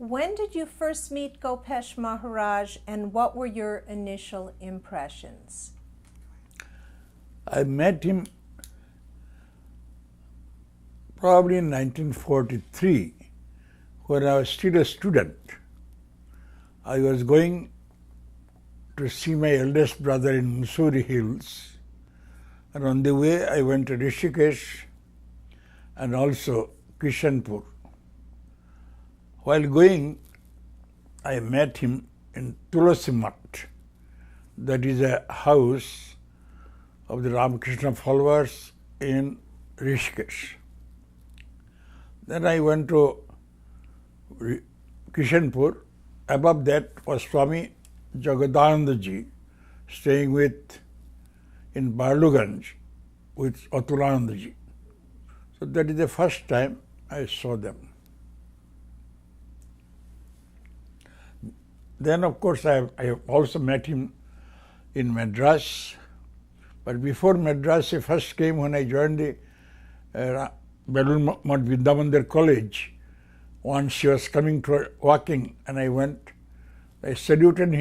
When did you first meet Gopesh Maharaj, and what were your initial impressions? I met him probably in 1943 when I was still a student. I was going to see my eldest brother in Mussoorie Hills, and on the way I went to Rishikesh and also Kishanpur. While going, I met him in Tulasi Mutt. That is a house of the Ramakrishna followers in Rishikesh. Then I went to Kishanpur. Above that was Swami Jagadanandaji staying in Barluganj with Atulanandaji. So that is the first time I saw them. Then, of course, I also met him in Madras. But before Madras, he first came when I joined the Belul Math Vrindavan College. Once she was coming to walking, and I went. I saluted, and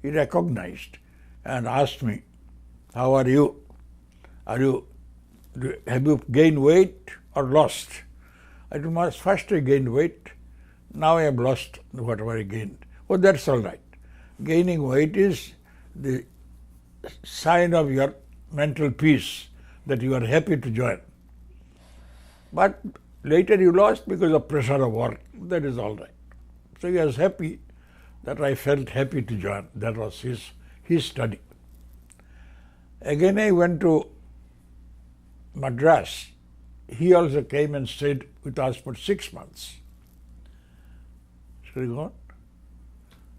he recognized and asked me, "How are you? Have you gained weight or lost?" I told him, "First I gained weight, now I have lost whatever I gained." "Oh, that's all right. Gaining weight is the sign of your mental peace, that you are happy to join. But later you lost because of pressure of work. That is all right." So he was happy that I felt happy to join. That was his study. Again I went to Madras. He also came and stayed with us for 6 months. Shall we go on?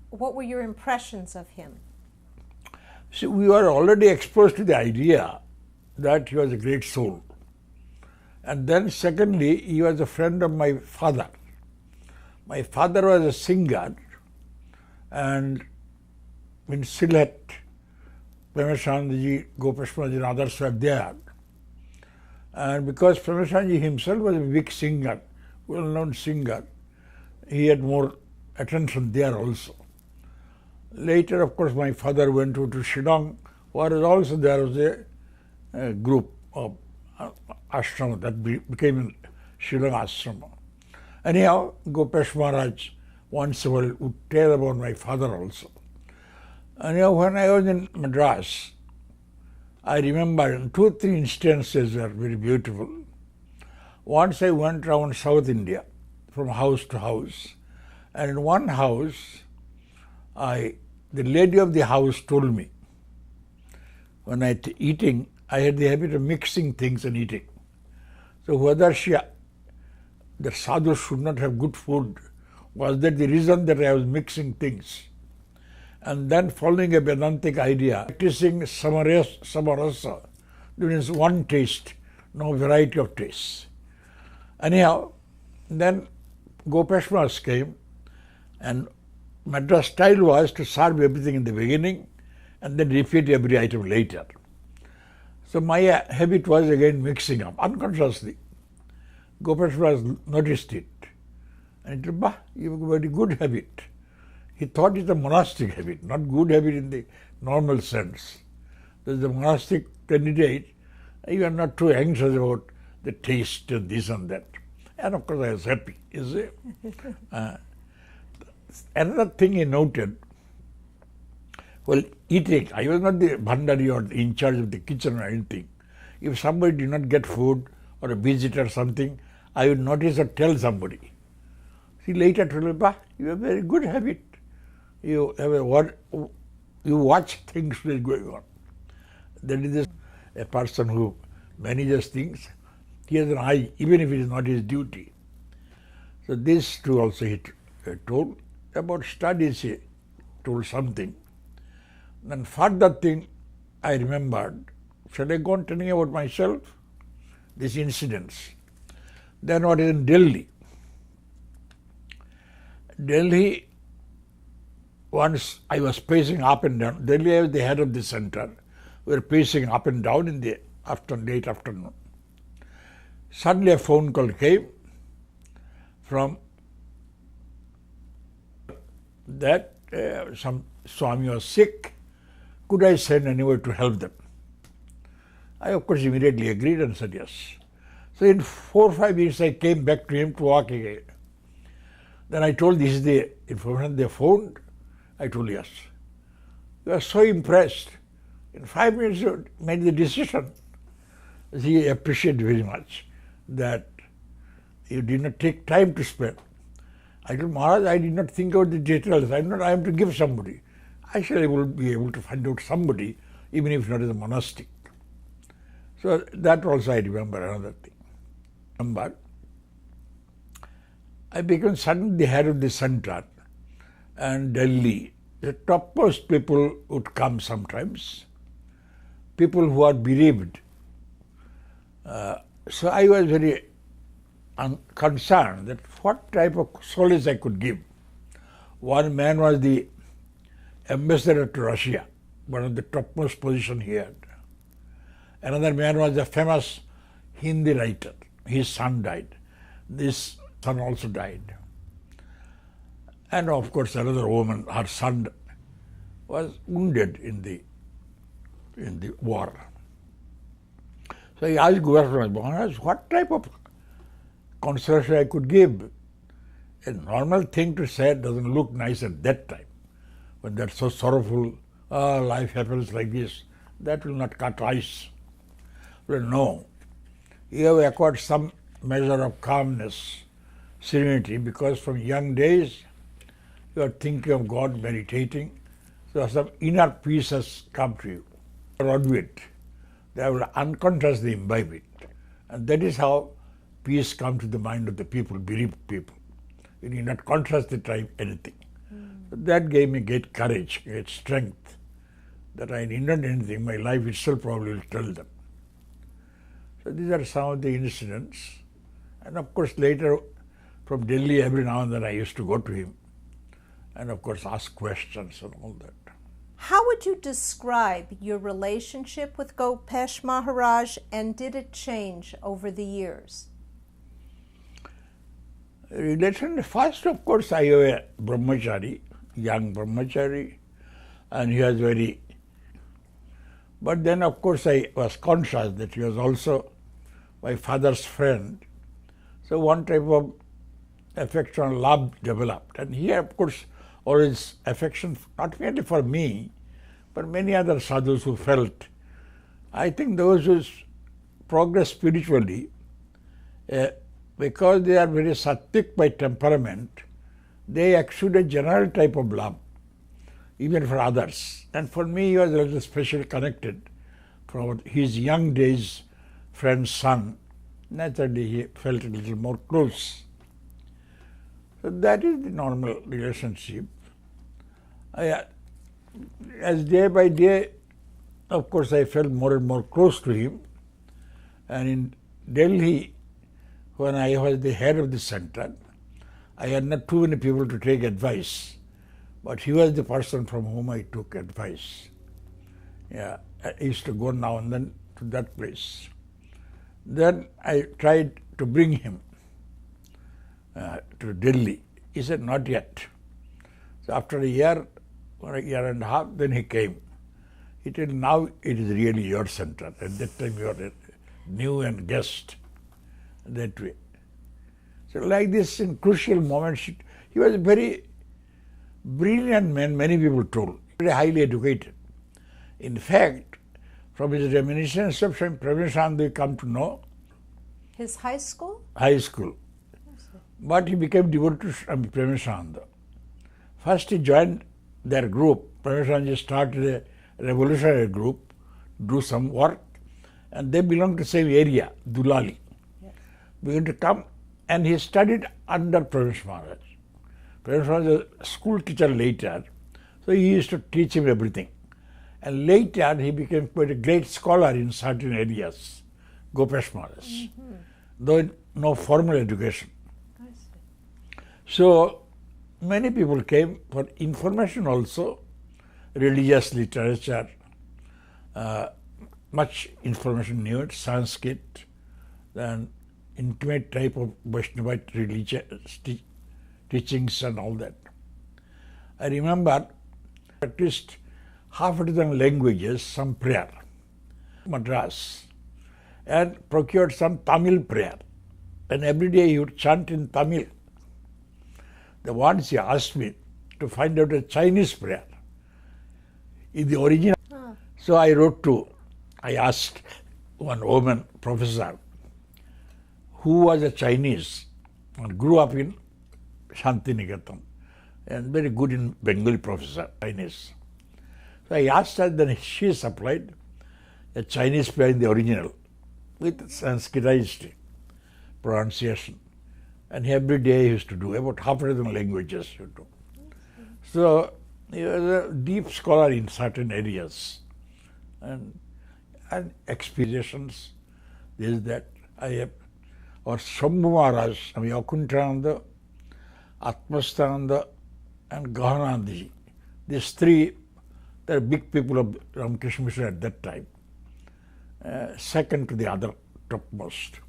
What were your impressions of him? See, we were already exposed to the idea that he was a great soul. And then secondly, he was a friend of my father. My father was a singer, and in Sylhet, Brahmajnani, Gopesh Maharaj and others were there. And because Brahmajnani himself was a big singer, well-known singer, he had more attention there also. Later, of course, my father went to Shillong, where also there was a group of ashrama that became Shillong ashrama. Anyhow, Gopesh Maharaj once in a while would tell about my father also. Anyhow, when I was in Madras, I remember 2 or 3 instances were very beautiful. Once I went around South India from house to house, and in one house, the lady of the house told me, when I eating, I had the habit of mixing things and eating. So whether the sadhu should not have good food, was that the reason that I was mixing things? And then following a Vedantic idea, practicing samarasa, there is one taste, no variety of tastes. Anyhow, then Gopesh Maharaj came, and Madras style was to serve everything in the beginning and then repeat every item later. So my habit was again mixing up, unconsciously. Gopesh Maharaj noticed it. And he said, "Bah, you have a very good habit." He thought it's a monastic habit, not good habit in the normal sense. There's a monastic candidate, you are not too anxious about the taste and this and that. And of course I was happy, you see. Another thing he noted, well, eating, I was not the bhandari or in charge of the kitchen or anything. If somebody did not get food or a visitor or something, I would notice or tell somebody. He later told me, "Bah, you have a very good habit. You have you watch things that is going on." That is a person who manages things. He has an eye, even if it is not his duty. So this too also he told. About studies he told something. Then further thing I remembered, shall I go on telling about myself? These incidents. Then what is in Delhi? Delhi, once I was pacing up and down. Delhi, I was the head of the center. We were pacing up and down in the late afternoon. Suddenly a phone call came from that some Swami was sick. Could I send anyone to help them? I, of course, immediately agreed and said yes. So in 4 or 5 minutes, I came back to him to walk again. Then I told, this is the information they found. I told, yes. He was so impressed. In 5 minutes, he made the decision. He appreciated very much that you did not take time to spend. I told Maharaj, I did not think about the details. I am to give somebody. I shall be able to find out somebody, even if not as a monastic. So that also I remember another thing. But I became suddenly the head of the center, and Delhi, the topmost people would come sometimes, people who are bereaved. So I was very concerned that what type of solace I could give. One man was the ambassador to Russia, one of the topmost position he had. Another man was a famous Hindi writer. His son died. This son also died. And of course another woman, her son was wounded in the war. So he asked Gopesh Maharaj, what type of consolation I could give? A normal thing to say doesn't look nice at that time. When that's so sorrowful, life happens like this, that will not cut ice. Well, no. You have acquired some measure of calmness, serenity, because from young days you are thinking of God, meditating, so some inner peace has come to you. You are it. They will unconsciously imbibe it. And that is how peace comes to the mind of the people, bereaved people. You need not consciously try anything. So that gave me great courage, great strength, that I need not anything, my life itself probably will tell them. So these are some of the incidents. And of course later from Delhi every now and then I used to go to him and of course ask questions and all that. How would you describe your relationship with Gopesh Maharaj, and did it change over the years? Relation, first of course I have a Brahmajnani, young Brahmajnani, and he was very, but then of course I was conscious that he was also my father's friend. So one type of affection, love developed. And he of course always affection not merely for me, but many other sadhus who felt. I think those who progress spiritually, because they are very sattvic by temperament, they exude a general type of love, even for others. And for me, he was a little special connected from his young days, friend's son. Naturally, he felt a little more close. So that is the normal relationship. As day by day, of course, I felt more and more close to him. And in Delhi, when I was the head of the center, I had not too many people to take advice, but he was the person from whom I took advice. Yeah, I used to go now and then to that place. Then I tried to bring him to Delhi. He said, not yet. So after a year or a year and a half, then he came. He told, now it is really your center. At that time you are a new and guest, that way. So like this in crucial moments, he was a very brilliant man, many people told, very highly educated. In fact, from his reminiscences of Swami Swahananda, we come to know. His high school? High school. But he became devoted to Swami Swahananda. First he joined their group. Swahananda started a revolutionary group, do some work, and they belonged to the same area, Dulali. Yes. Began to come, and he studied under Gopesh Maharaj. Gopesh Maharaj was a school teacher later, so he used to teach him everything. And later he became quite a great scholar in certain areas, Gopesh Maharaj, though no formal education. I see. So many people came for information also, religious literature, much information knew, Sanskrit, then intimate type of Vaishnavite religious teachings and all that. I remember at least half a dozen languages, some prayer, Madras, and procured some Tamil prayer. And every day he would chant in Tamil. The once he asked me to find out a Chinese prayer in the original. So I asked one woman professor who was a Chinese and grew up in Shantiniketan and very good in Bengali professor, Chinese. So I asked her, then she supplied a Chinese prayer in the original with Sanskritized pronunciation. And every day he used to do, about half a dozen languages he would do. So he was a deep scholar in certain areas. And experiences, this, that. I have our Swami Maharaj, Swami Akunthananda, Atmastananda, and Gahanandaji. These three, they are big people of Ramakrishna Mission at that time. Second to the other topmost.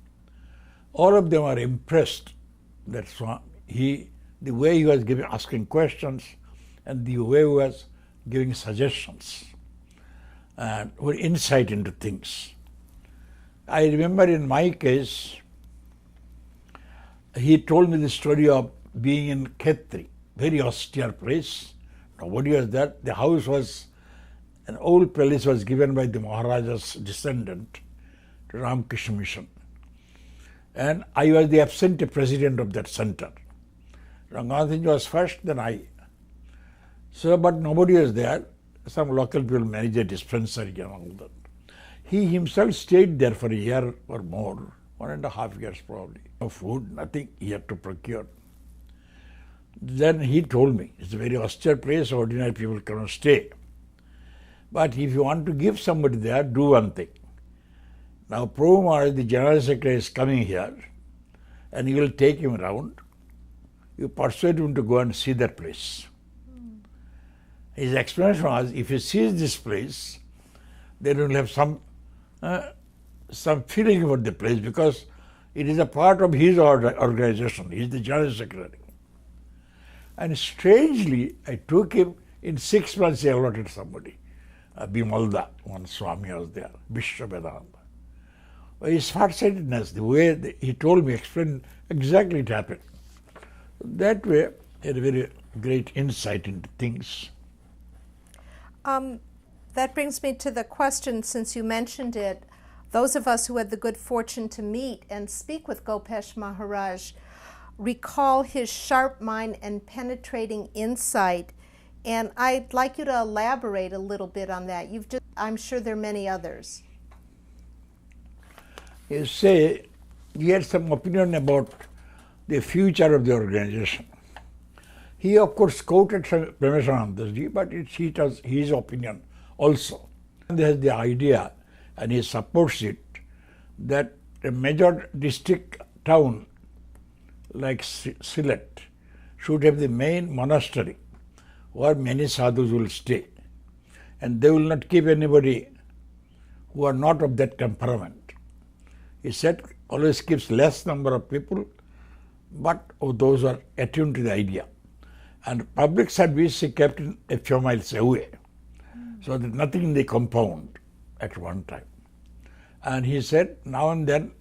All of them are impressed that the way he was asking questions and the way he was giving suggestions and insight into things. I remember in my case, he told me the story of being in Khetri, very austere place. Nobody was there. The house was, an old palace was given by the Maharaja's descendant to Ramakrishna Mission. And I was the absentee president of that center. Ranganathan was first, then I. So, but nobody was there. Some local people managed a dispensary and all that. He himself stayed there for a year or more, 1.5 years probably. No food, nothing he had to procure. Then he told me, it's a very austere place, ordinary people cannot stay. But if you want to give somebody there, do one thing. Now, Prabhu Maharaj, the General Secretary, is coming here, and you will take him around. You persuade him to go and see that place. His explanation was, if he sees this place, then he will have some feeling about the place because it is a part of his organization. He is the General Secretary. And strangely, I took him, in 6 months he allotted somebody. Bimalda, one Swami was there, Bishop Vedanta. His farsightedness, the way he told me, explained exactly it happened. That way, he had a very great insight into things. That brings me to the question, since you mentioned it, those of us who had the good fortune to meet and speak with Gopesh Maharaj recall his sharp mind and penetrating insight. And I'd like you to elaborate a little bit on that. I'm sure there are many others. You say, he had some opinion about the future of the organization. He, of course, quoted Brahmajnani, but it was his opinion also. And there's the idea, and he supports it, that a major district town like Sylhet should have the main monastery where many sadhus will stay. And they will not keep anybody who are not of that temperament. He said, always keeps less number of people, but those who are attuned to the idea. And public service he kept in a few miles away, so that nothing in the compound at one time. And he said, now and then,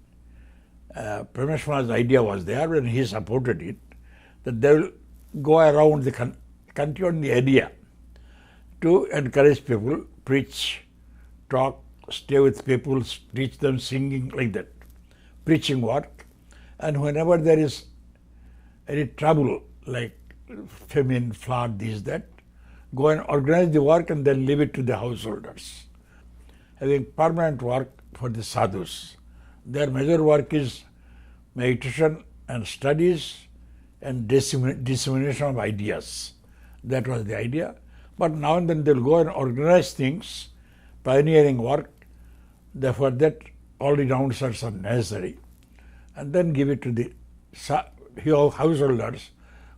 Brahmajnani's idea was there, and he supported it, that they will go around the country on the area to encourage people, preach, talk, stay with people, teach them singing, like that, preaching work. And whenever there is any trouble, like famine, flood, this, that, go and organize the work and then leave it to the householders. Having permanent work for the sadhus. Their major work is meditation and studies and dissemination of ideas. That was the idea. But now and then they'll go and organize things, pioneering work. Therefore, that all the downstarts are necessary. And then give it to the householders,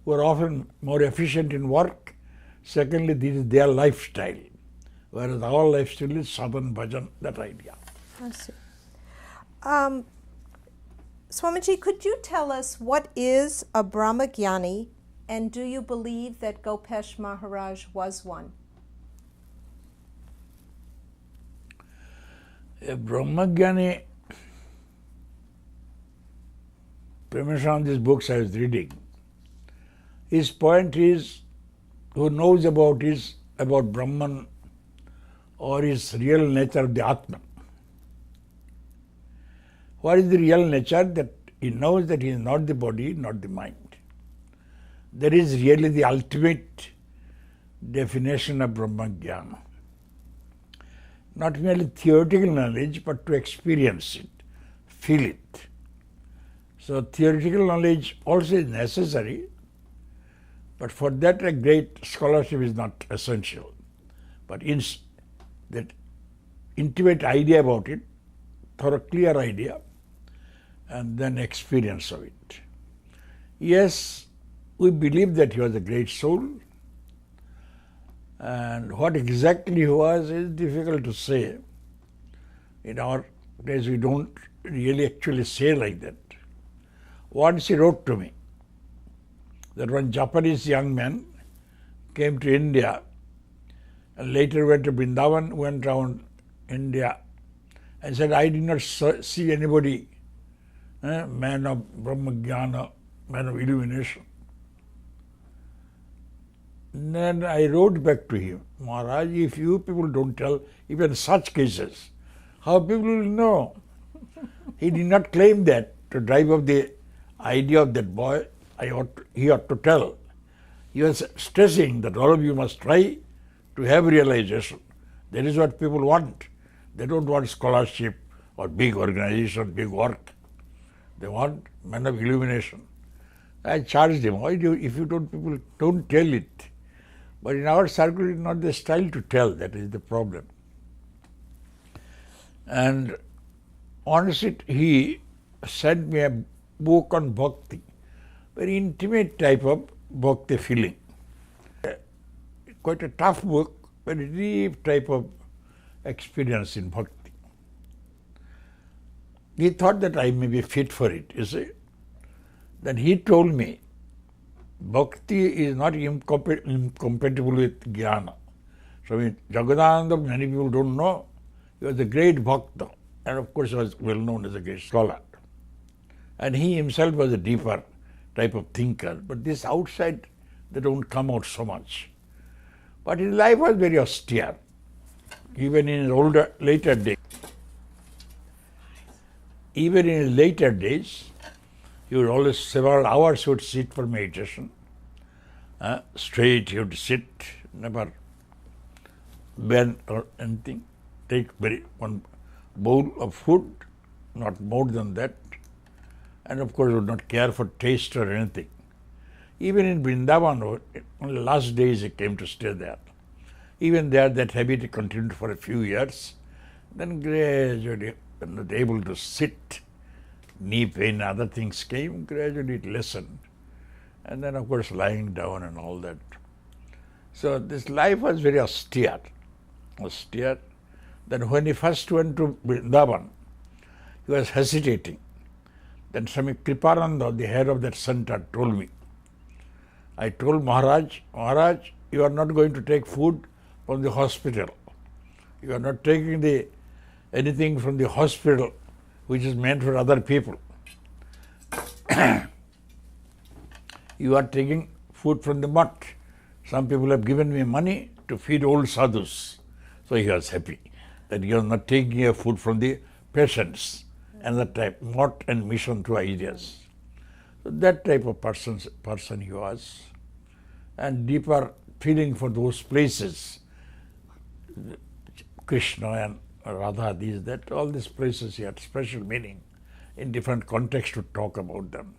who are often more efficient in work. Secondly, this is their lifestyle, whereas our lifestyle is sadhan, bhajan, that idea. I see. Swamiji, could you tell us what is a Brahmajnani And do you believe that Gopesh Maharaj was one? A Brahmajnani, premise on these books I was reading, his point is, who knows about Brahman or his real nature of the Atma. What is the real nature? That he knows that he is not the body, not the mind. That is really the ultimate definition of Brahmajnana. Not merely theoretical knowledge, but to experience it, feel it. So theoretical knowledge also is necessary, but for that a great scholarship is not essential. But that intimate idea about it, thorough clear idea, and then experience of it. Yes, we believe that he was a great soul, and what exactly he was is difficult to say. In our days we don't really actually say like that. Once he wrote to me that one Japanese young man came to India and later went to Vrindavan, went around India and said, I did not see anybody, man of Brahmajnana, man of illumination. And then I wrote back to him, Maharaj, if you people don't tell even such cases, how people will know? He did not claim that to drive up the idea of that boy, he ought to tell. He was stressing that all of you must try to have realization. That is what people want. They don't want scholarship or big organization, big work. They want man of illumination. I charged him, why do you, if you don't, people don't tell it. But in our circle, it is not the style to tell, that is the problem. And once he sent me a book on bhakti, very intimate type of bhakti feeling. Quite a tough book, very deep type of experience in bhakti. He thought that I may be fit for it, you see. Then he told me, bhakti is not incompatible with jnana. Swami Swahananda, many people don't know, he was a great bhakta, and of course he was well known as a great scholar. And he himself was a deeper type of thinker, but this outside, they don't come out so much. But his life was very austere, even in his later days. Even in his later days, he would always, several hours he would sit for meditation. Straight he would sit, never bend or anything. Take one bowl of food, not more than that. And of course would not care for taste or anything. Even in Vrindavan, on the last days he came to stay there. Even there that habit continued for a few years. Then gradually, when he was able to sit, knee pain, other things came, gradually it lessened. And then of course lying down and all that. So this life was very austere. Then when he first went to Vrindavan, he was hesitating. Then Swami Kripananda, the head of that center, told me. I told Maharaj, you are not going to take food from the hospital. You are not taking anything from the hospital which is meant for other people. You are taking food from the mutt. Some people have given me money to feed old sadhus. So he was happy that he was not taking a food from the patients. Another type, mutt and mission, two ideas. So that type of person he was. And deeper feeling for those places, Krishna and Radha, all these places he had special meaning in different contexts to talk about them.